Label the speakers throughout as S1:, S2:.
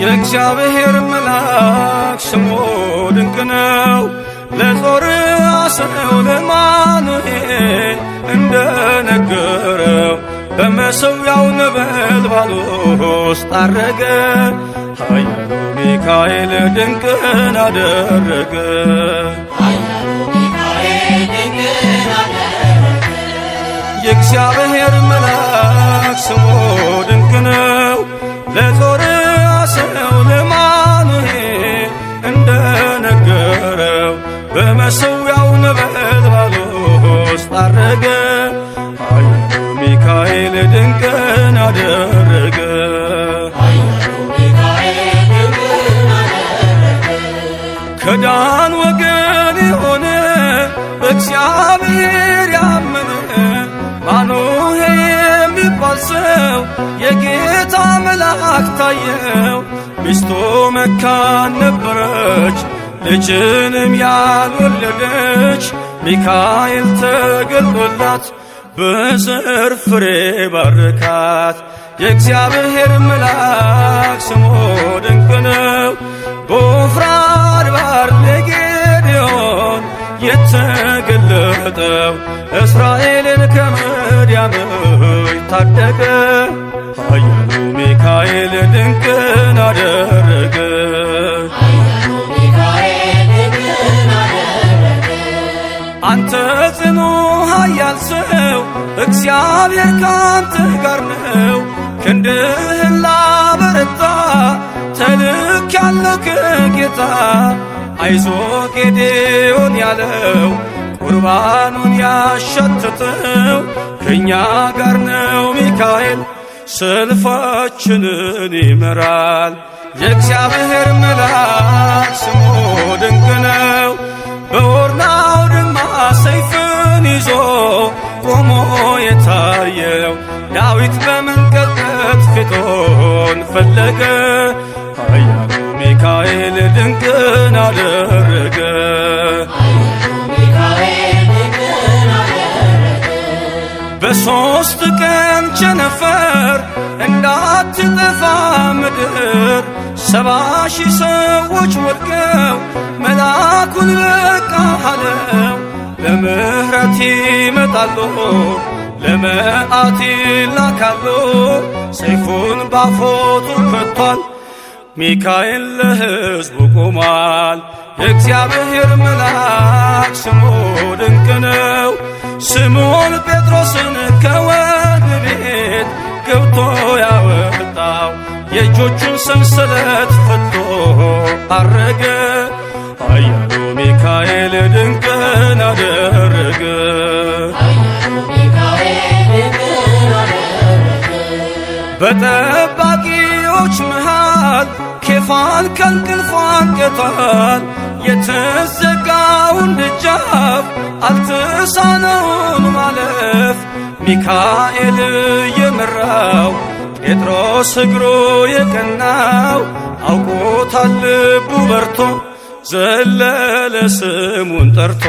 S1: የእግዚአብሔር መልአክ ስሙ ድንቅ ነው። ለጾርዓ ሰው ለማኑኤል እንደነገረው በመሠዊያው ነበልባል ውስጥ ዐረገ። ኃያሉ ሚካኤል ድንቅን አደረገ። የእግዚአብሔር መልአክ ስሙ ድንቅ ነው። ለጾርዓ ሰው ለማኑኤል እንደነገረው በመሠዊያው ነበልባል ውስጥ ዐረገ። ኃያሉ ሚካኤል ድንቅን አደረገ። ከዳን ወገን የሆነ በእግዚአብሔር ያመነ ማኑሄ የሚባል ሰው የጌታ መልአክ ታየው። ሚስቱ መካን ነበረች፣ ልጅንም ያልወለደች። ሚካኤል ተገልጦላት በዘር ፍሬ ባረካት። የእግዚአብሔር መልአክ ስሙ ድንቅ ነው። በዖፍራ አድባር ለጌዴዎን የተገለጠው እስራኤልን ከምድያም ታደገ። ኃያሉ ሚካኤል ድንቅን አደረገ። አንተ ጽኑ ኃያል ሰው እግዚአብሔር ካንተ ጋር ነው። ክንድህን ላበረታ ተልኬአለሁ ከጌታ። አይዞ ጌዴዎን ያለው ቁርባኑን ያሸተተው ከእኛ ጋር ነው ሚካኤል ሰልፋችንን ይመራል። የእግዚአብሔር መልአክ ስሙ ድንቅ ነው። በኦርናው ድማ ሰይፍን ይዞ ቆሞ የታየው ዳዊት በመንቀጥቀጥ ፊቱን ፈለገ። ኃያሉ ሚካኤል ድንቅን አደረገ። በሦስት ቀን ቸነፈር እንዳትጠፋ ምድር 70,000 ሰዎች ወድቀው መልአኩን በቃ አለው። ለምሕረት ይመጣሉ፣ ለመዓት ይላካሉ። ሰይፉን ባፎቱ ከቷል፣ ሚካኤል ለሕዝቡ ቆሟል። የእግዚአብሔር መልአክ ስሙ ድንቅ ነው። ስምዖን ጴጥሮስን ከወህኒ ቤት ገብቶ ያወጣው የእጆቹን ሰንሰለት ፈቶ ዐረገ። ኃያሉ ሚካኤል ድንቅን አደረገ። በጠባቂዎች መሃል ኬፋን ከእንቅልፉ አንቅቷል። የተዘጋውን ደጃፍ አልተሳነውም ማለፍ። ሚካኤል የመራው ጴጥሮስ እግሩ የቀናው አውቆታል ልቡ በርቶ ዘለለ ስሙን ጠርቶ።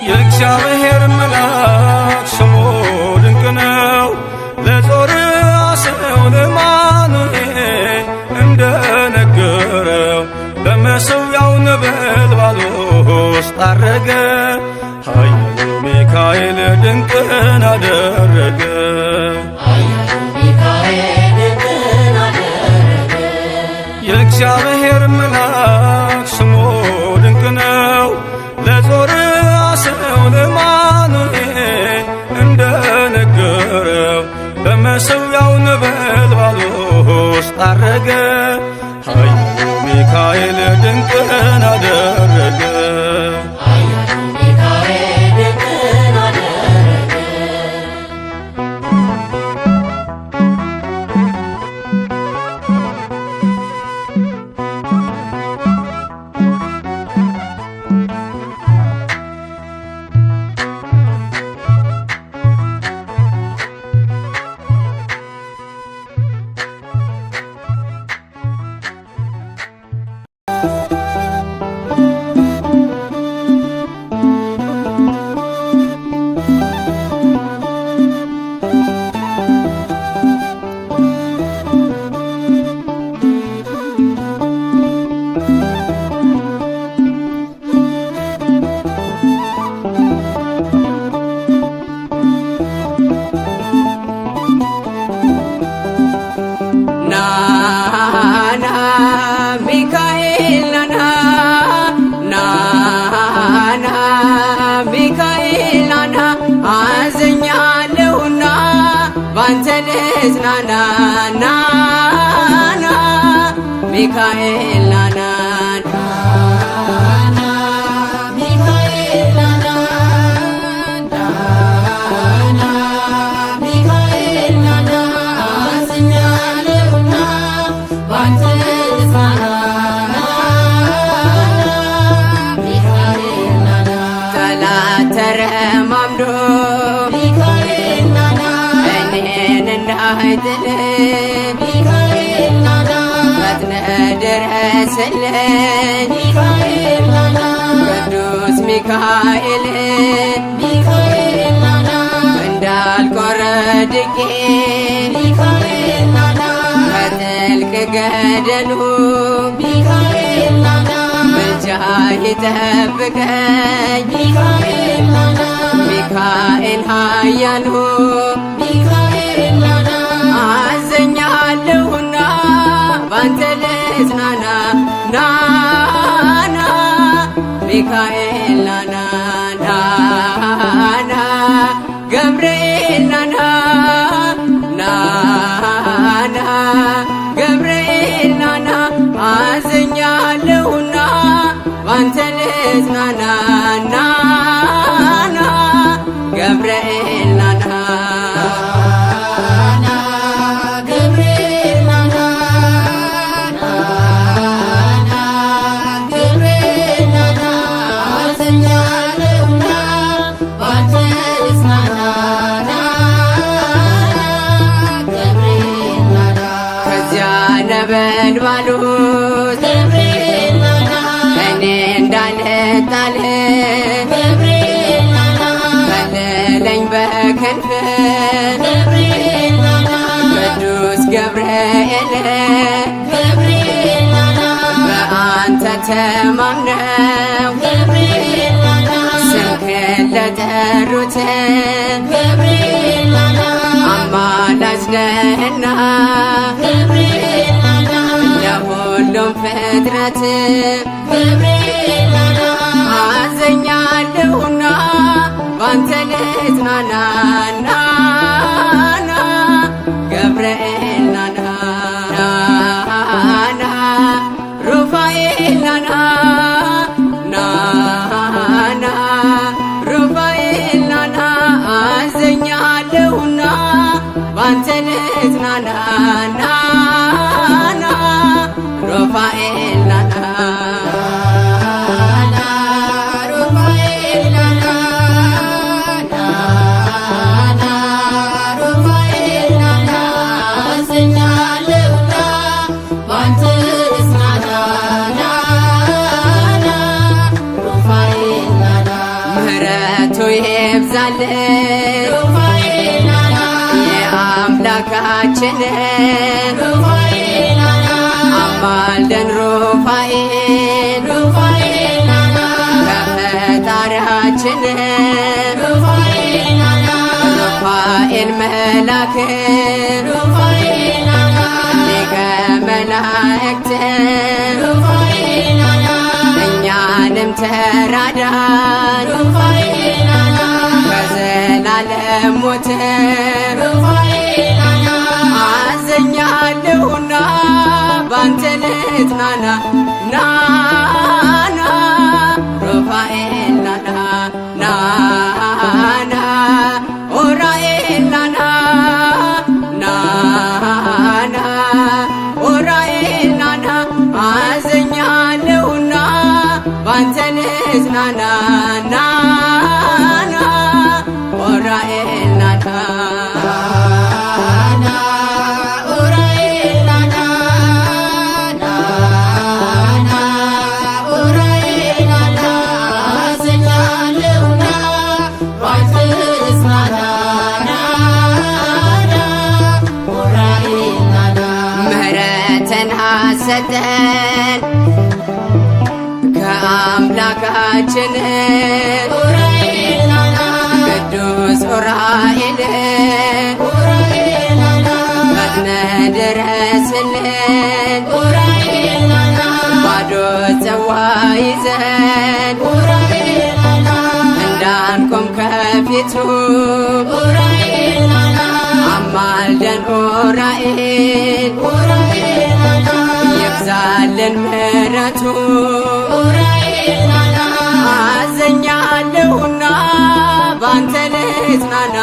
S1: የእግዚአብሔር መልአክ ስሙ ድንቅ ነው። ለጾርዓ ሰው ለማኑኤል እንደነገረው በመሠዊያው ነበልባል ውስጥ ዐረገ። ኃያሉ ሚካኤል ድንቅን አደረገ። የእግዚአብሔር መልአክ ስሙ ድንቅ ነው። ለጾርዓ ሰው ለማኑኤል እንደነገረው በመሠዊያው ነበልባል ውስጥ ዐረገ። ኃያሉ ሚካኤል ድንቅን አደረገ።
S2: ናና ሚካኤል ናና ተረማምዶ እኔን እንዳይጥል ፈጥነ ድረስልኝ ቅዱስ ሚካኤል እንዳልቆረድቄ ከጥልቅ ገደሉ ምልጃህ ይጠብቀኝ ሚካኤል ኃያሉ አዘኛለሁና ባንተ ልጽናና ናና ሚካኤል ናና ናና ገብርኤል ናና ናና ገብርኤል ናና አዘኛለሁና ባንተ ልጽናና ናና ገብርኤል ናና ነበልባሉ እኔ እንዳልጣል ከለለኝ በክንፍ ቅዱስ ገብርኤል በአንተ ተማምነው ስምህን ለጠሩት አማላጅ ነህና ለሁሉም ፍጥረት አዘኛለሁና ባንተ ልጽናና ናና ገብርኤል ናና ናና ሩፋኤል ናና ናና ሩፋኤል ናና አዘኛለሁና ባንተ ልጽናና ናና ሩፋኤል ናና ምህረቱ ይብዛልን የአምላካችን አማልደን ሩፋኤል ከፈጣሪያችን ሩፋኤል መላክ ሊቀ መላእክት እኛንም ተራዳን ከዘላለም ሞት አዘኛለሁና ባንተ ልጽናና ናና ሩፋኤል ናና ናና ኡራኤል ናና ናና ኡራኤል ናና አዘኛለሁና ባንተ ልጽናና ናና ኡራኤል ናና ምህረትን ሰጠን ከአምላካችን ቅዱስ ኡራኤል ፈጥነ ድረስልን ባዶ ጽዋ ይዘን እንዳንቆም ከፊቱ አማላጅ ማልደን ኡራኤል ይብዛልን ምሕረቱ አዘኛለሁና ባንተ ልጽናና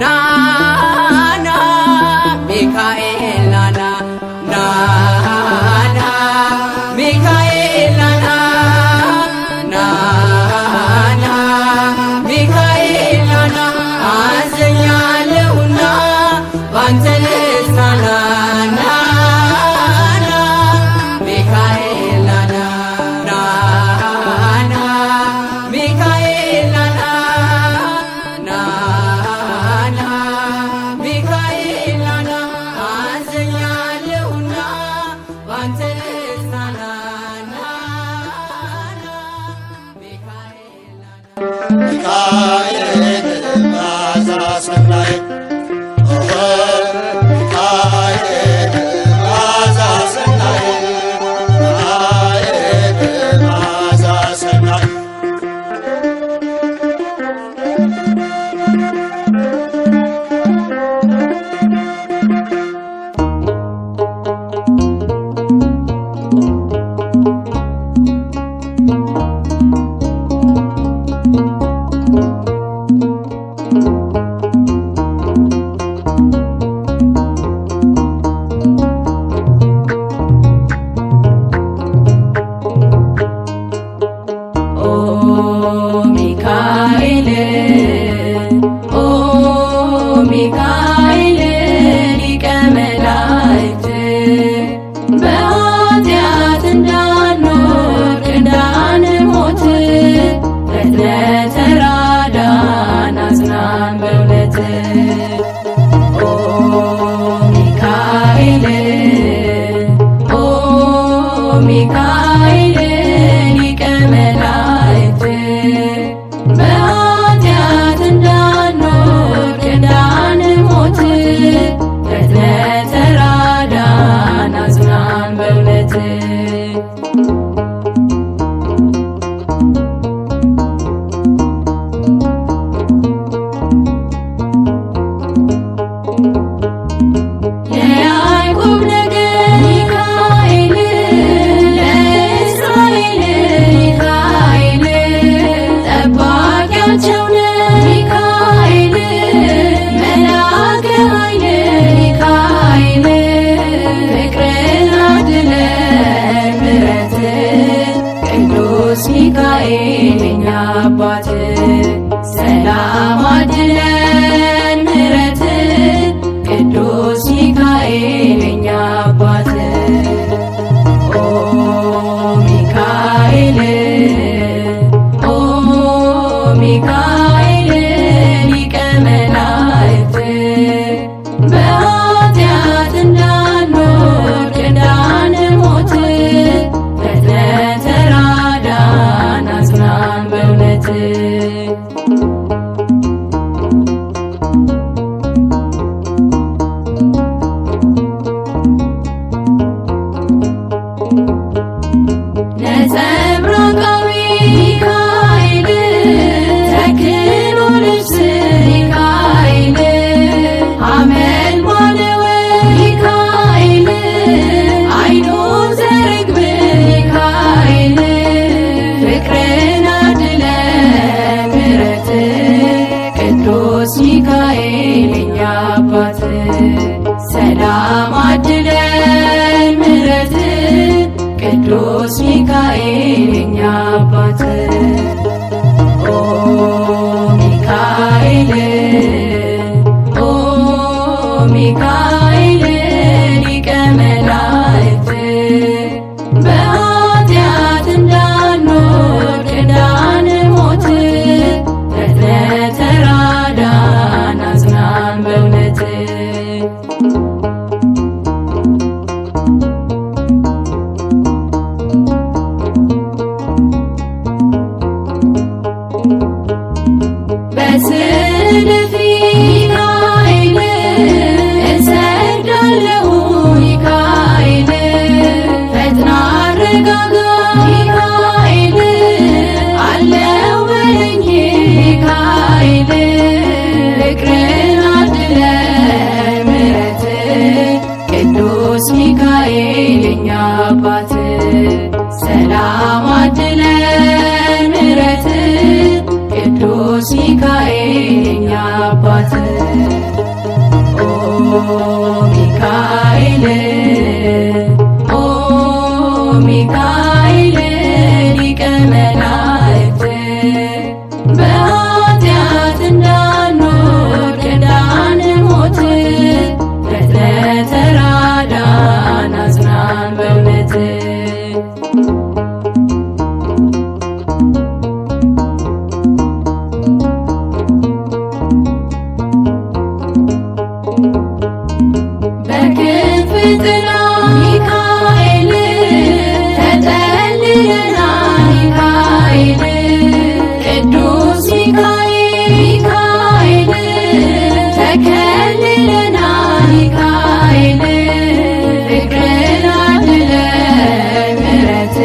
S2: ናና ሚካኤል ናና ናና ሚካኤል ናና ናና ሚካኤል ናና አዘኛለሁና ባንተ ልጽናና ናና ሚካኤል ናና ናና ሚካኤል ናና ናና ሚካኤል ናና አዘኛለሁና ባንተ ልጽናና ናና ሚካኤል ናና
S3: ሚካኤል መዓዛ ሰናይ ሚካኤል መዓዛ ሰናይ ሚካኤል መዓዛ ሰናይ
S2: ሚካኤል ኦ ሚካኤል ሊቀ መላእክት በኃጢአት እንዳንወድቅ እንዳንሞት ፈጥነህ ተራዳን አጽናን በእውነት ኦ ሚካኤል ኦ ሚካኤል ሊቀ መላእክት በኃጢአት እንዳንወድቅ እንዳንሞት ፈጥነህ ተራዳን አጽናን በእውነት የያዕቆብ ነገድ ሚካኤል ለእስራኤል ሚካኤል ጠባቂያቸው ነህ ሚካኤል መልአከ ኃይል ሚካኤል ፍቅርን አድለን ምሕረትን ቅዱስ ሚካኤል የኛ አባት ሰላም አድለን ምሕረትን ቅዱስ ሚካኤል የኛ አባት ኦ ሚካኤል ኦ ሚካኤል ሊቀ መላእክት በኃጢአት እንዳንወድቅ እንዳንሞት ፈጥነህ ተራዳን አጽናን በእውነት ነጸብራቃዊ ሚካኤል ተክኖ ልብስ ሚካኤል ሐመልማለ ሚካኤል አይኑ ዘርግብ ሚካኤል ፍቅርን አድለን ምሕረትን ቅዱስ ሚካኤል የኛ አባት ሰላም አድለን ምሕረትን ቅዱስ ሚካኤል የኛ አባት ኦ ሚካኤል ኦ ሚካኤል ሊቀ መላእክት በኃጢአት እንዳንወድቅ እንዳንሞት ፈጥነህ ተራዳን አጽናን በእውነት በስዕል ፊት ሚካኤል ቅዱስ ሚካኤል የኛ አባት ሰላም አድለን ምሕረት ቅዱስ ሚካኤል የኛ አባት ኦ ሚካኤል ኦ ሚካኤል ሊቀ መላእክት በኃጢአት እንዳንወድቅ እንዳንሞት ተራዳን አጽናን በእውነት በክንፍ ጥላ ሚካኤል ተጠልለናል ሚካኤል ቅዱስ ሚካኤል ተከልለናል ሚካኤል ፍቅርን አድለን ምሕረት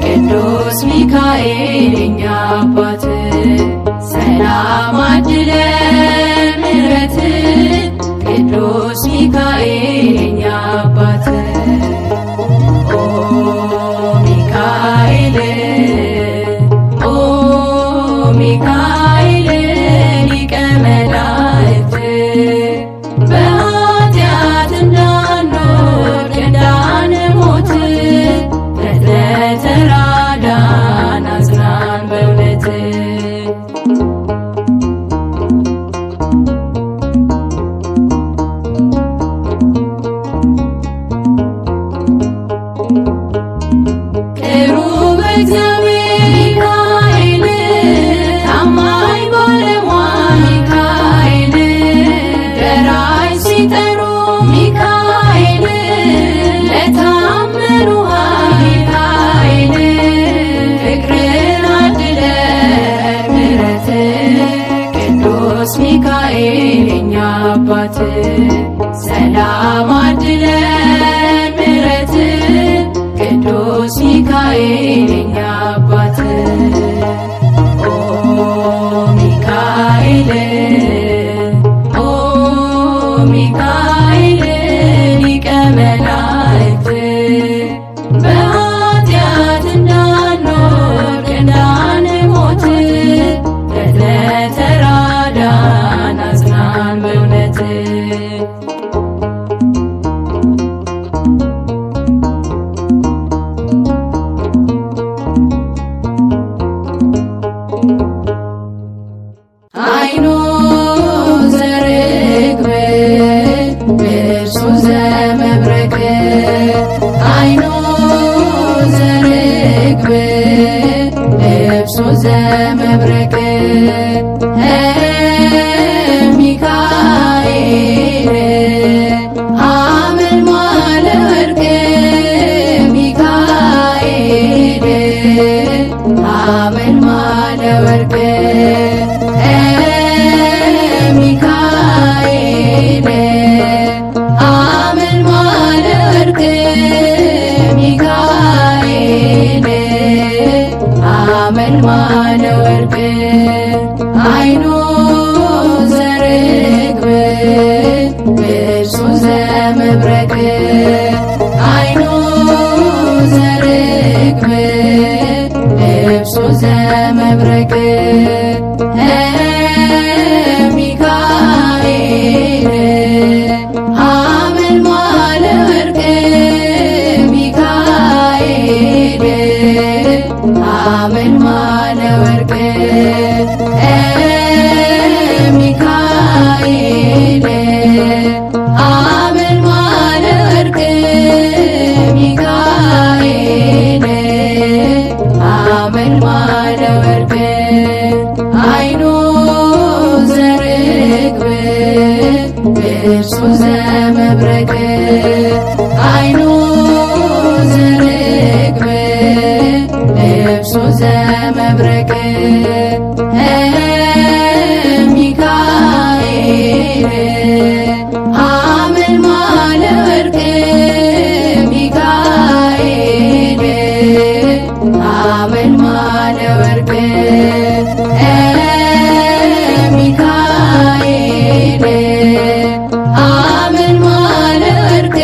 S2: ቅዱስ ሚካኤል የኛ አባት ሰላም አድለን ምሕረት ቅዱስ ሚካኤል የኛ አባት ኦ ሚካኤል ኦ ሚካኤል ሊቀ መላእክት በኃጢአት እንዳንወድቅ እንዳንሞት ተራዳን አጽናን በእውነት ቅሩብ እግዚአብሔር ሚካኤል ታማኝ ባለሟል ሚካኤል ደራሽ ሲጠሩ ሚካኤል ለታመኑሃል ሚካኤል ፍቅርን አድለን ምሕረት ቅዱስ ሚካኤል የኛ አባት ሰላም አድለን ምሕረት ቅዱስ ሚካኤል የኛ አባት ኦ ሚካኤል ኦ ሚካኤል ሊቀ መላእክት በኃጢአት እንዳንወድቅ እንዳንሞት ተራዳን አጽናን በእውነት አይኑ ዘርግብ ልብሱ ዘመብረቅ አይኑ ዘርግብ ልብሱ ዘመብረቅ ሚካኤል አመልማለ ወርቅ ሚካኤል አመልማለ ወርቅ ሚካኤል አመልማለ ወርቅ ሚካኤል አመልማለ ወርቅ አይኑ ዘርግብ ልብሱ ዘመብረቅ አይኑ ዘርግብ ልብሱ ዘመብረቅ ሚካኤል አመልማለ ወርቅ ሚካኤል አመልማለ ወርቅ ሚካኤል አመልማለ ወርቅ ሚካኤል አመልማለ ወርቅ አይኑ ዘርግብ ልብሱ ዘመብረቅ አይኑ ዘርግብ ልብሱ ዘመብረቅ ሚካኤል አመልማለ ወርቅ ሚካኤል አመልማለ ወርቅ ሚካኤል አመልማለ ወርቅ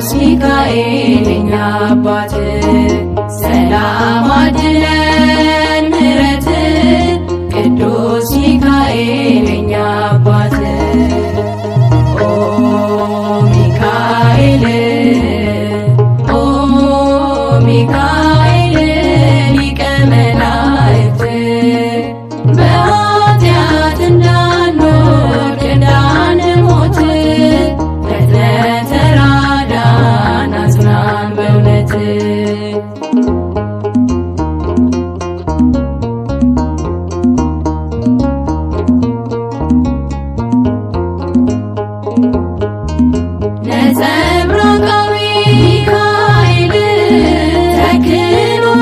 S2: ቅዱስ ሚካኤል የኛ አባት ሰላም አድለን ምሕረት ቅዱስ ሚካኤል የኛ አባት ኦ ሚካኤል ኦ ሚካኤል ሊቀ መላእክት በኃጢአት እንዳንወድቅ እንዳንሞት ፈጥነህ ተራዳን አጽናን በእውነት ነጸብራቃዊ ሚካኤል ተክኖ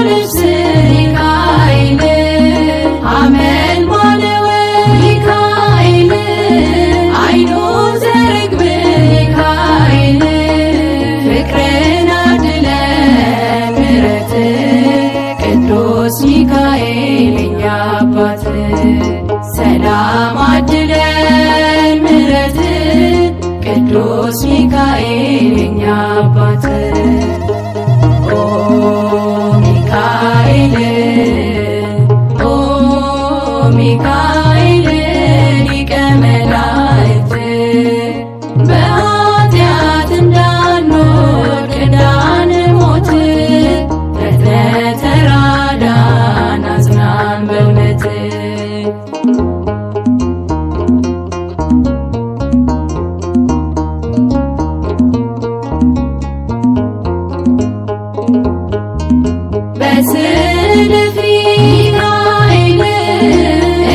S2: ልብስ ሚካኤል ሐመልማለ ሚካኤል አይኑ ዘርግብ ሚካኤል ፍቅርን አድለን ምሕረት ቅዱስ ሚካኤል የኛ አባት ሰላም አድለን ምሕረት ቅዱስ ሚካኤል የኛ አባት ኦ ሚካኤል ኦ ሚካኤል ሊቀ መላእክት በኃጢአት እንዳንወድቅ እንዳንሞት ፈጥነህ ተራዳን አጽናን በእውነት በስዕል ሚካኤል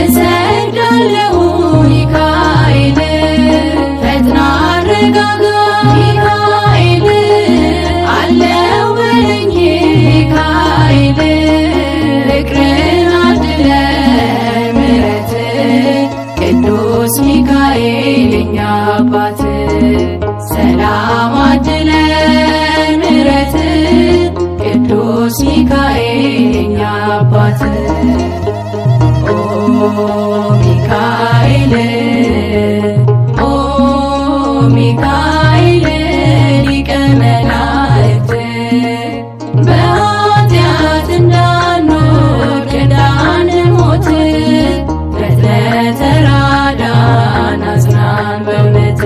S2: እሰግዳለሁ ሚካኤል ፈጥና አረጋጋ ሚካኤል አለው በለኝ ሚካኤል ፍቅርን አድለን ምሕረት ቅዱስ ሚካኤል የኛ አባት ሰላም አድለን ምሕረት ቅዱስ ሚካኤል የኛ አባት ኦ ሚካኤል ኦ ሚካኤል ሊቀ መላእክት በኃጢአት እንዳንወድቅ እንዳንሞት ፈጥነህ ተራዳን አጽናን በእውነት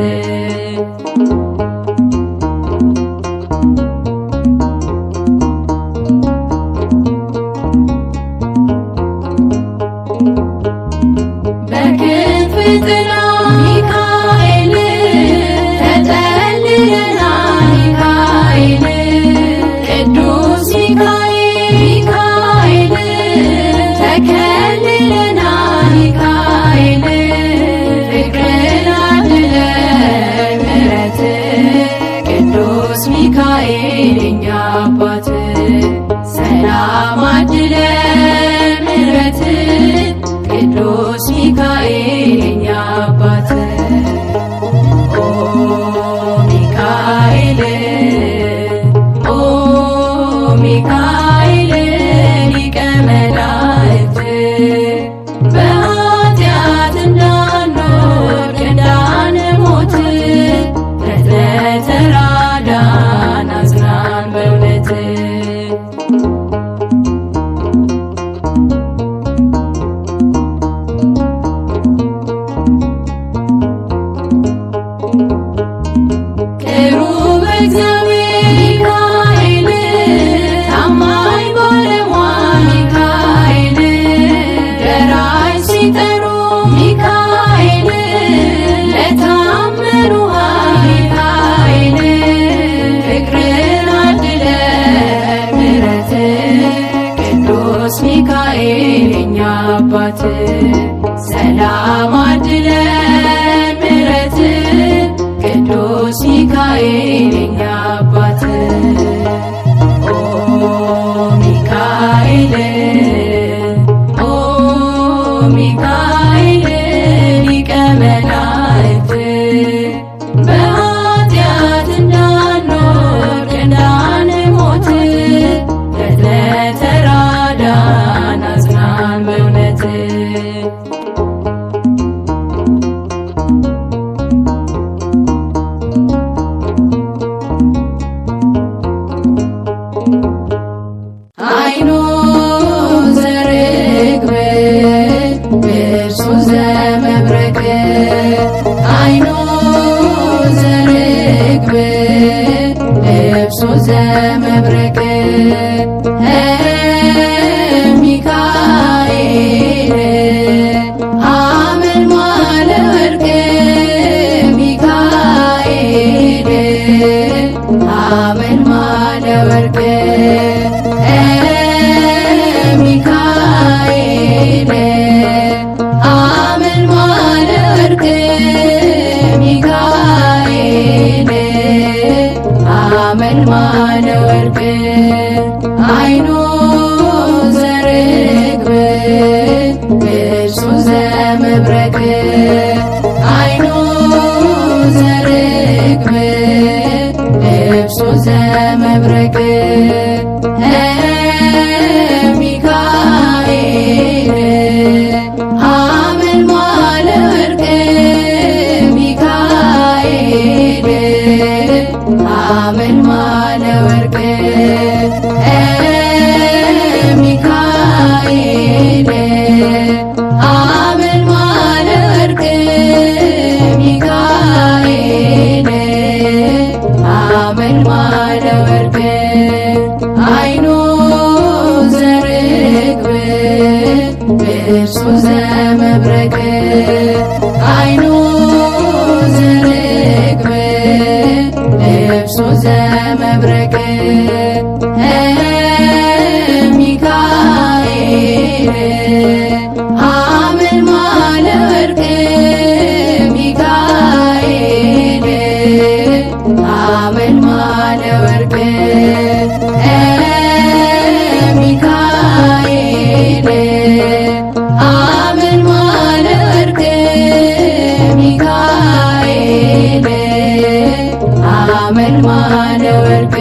S2: በክንፍ ጥላ ሚካኤል ተጠልለናል ሚካኤል ቅዱስ ሚካኤል ተከልለናል ሚካኤል ፍቅርን አድለን ምሕረት ቅዱስ ሚካኤል የኛ አባት ሰላም አድለን ምሕረት ቅዱስ ሚካኤል የኛ አባት ኦ ሚካኤል ኦ ሚካኤል ሊቀ መላእክት በኃጢአት እንዳንወድቅ እንዳንሞት ፈጥነህ ተራዳን አጽናን በእውነት ቅሩብ እግዚአብሔር ሚካኤል ታማኝ ባለሟል ሚካኤል ደራሽ ሲጠሩ ሚካኤል ለታመኑሃል ሚካኤል ፍቅርን አድለን ምሕረት ቅዱስ ሚካኤል የኛ አባት ሰላም አድለን ምሕረት ቅዱስ ሚካኤል የኛ ዘመብረቅ ሚካኤል አመልማለ ወርቅ ሚካኤል አመልማለ ወርቅ ሚካኤል አመልማለ ወርቅ ሚካኤል አመልማለ ወርቅ አይኑ ዘርግብ ልብሱ ዘመብረቅ አይኑ ዘርግብ ልብሱ ዘመብረቅ ሚካኤል አመልማለ ወርቅ ሚካኤል አመልማለ ወርቅ ሚካኤል አመልማለ ወርቅ ሚካኤል አመልማለ ወርቅ አይኑ ዘርግብ ልብሱ ዘመብረቅ አይኑ ዘርግብ ልብሱ ዘመብረቅ ሚካኤል አመልማለ ወርቅ ሚካኤል አመልማለ ወርቅ ሚካኤል አመልማለ ወርቅ ሚካኤል አመልማለ ወርቅ